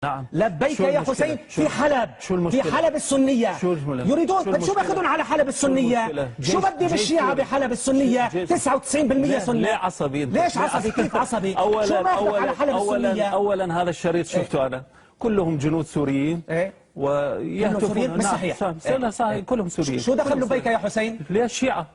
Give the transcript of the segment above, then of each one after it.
نعم. لبيك يا حسين في حلب. في حلب السنية يريدون. طيب شو بياخذون على حلب السنية؟ شو بدي بالشيعة بحلب السنية 99% سنة؟ ليه عصبي انت؟ ليش عصبي؟ كيف عصبي؟ شو باخذ على حلب السنية؟ اولا هذا الشريط شفته انا كلهم جنود سوريين ويهتفون. صحيح. صحيح كلهم سوريين. شو دخل لبيك يا حسين؟ ليش شيعة؟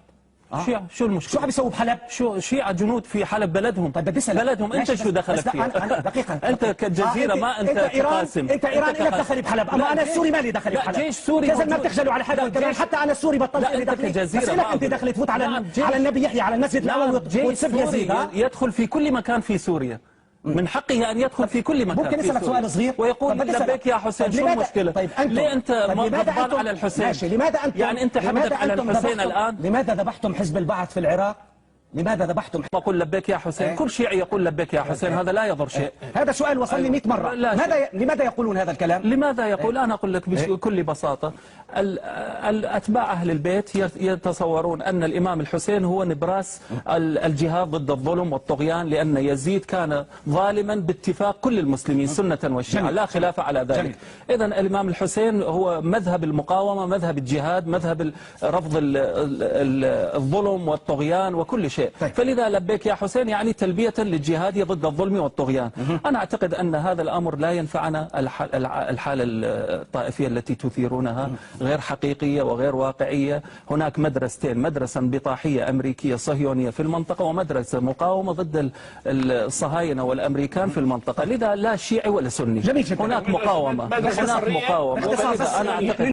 شيعة شو المشكلة؟ شو عم يسووا بحلب؟ شو شيعة جنود في حلب بلدهم. طيب بدي اسالك بلدهم انت شو دخلك فيها؟ دقيقة انت كالجزيرة ما انت تقاسم. انت ايران لك دخل بحلب، اما انا السوري مالي دخل بحلب. جيش سوري يا زلمه بتخجلوا على حدا كمان. حتى انا السوري بطلت لي دخل. بس لك انت دخل تفوت على النبي يحيى على المسجد الاول وتسب يزيد. يدخل في كل مكان في سوريا. من حقه أن يدخل في كل مكان. ممكن أسألك سؤال صغير ويقول لبيك يا حسين؟ شو المشكلة؟ طيب ليه أنت غضبان على الحسين؟ ماشي. لماذا أنتم يعني أنت حمدت على الحسين الآن؟ لماذا ذبحتم حزب البعث في العراق؟ لماذا ذبحتم؟ أقول لبيك يا حسين. كل شيعي يقول لبيك يا حسين. هذا لا يضر شيء. هذا سؤال وصلني 100 مرة. لماذا يقولون هذا الكلام؟ لماذا يقول؟ أنا أقول لك بكل بساطة. أتباع أهل البيت يتصورون أن الإمام الحسين هو نبراس الجهاد ضد الظلم والطغيان، لأن يزيد كان ظالما باتفاق كل المسلمين سنة وشيعة، لا خلاف على ذلك. إذا الإمام الحسين هو مذهب المقاومة، مذهب الجهاد، مذهب رفض الظلم والطغيان وكل شيء. فلذا لبيك يا حسين يعني تلبية للجهاد ضد الظلم والطغيان. أنا أعتقد أن هذا الأمر لا ينفعنا. الحالة الطائفية التي تثيرونها غير حقيقية وغير واقعية. هناك مدرستين، مدرسة انبطاحية أمريكية صهيونية في المنطقة، ومدرسة مقاومة ضد الصهاينة والأمريكان في المنطقة. لذا لا شيعي ولا سني، هناك مقاومة. ولذا أنا أعتقد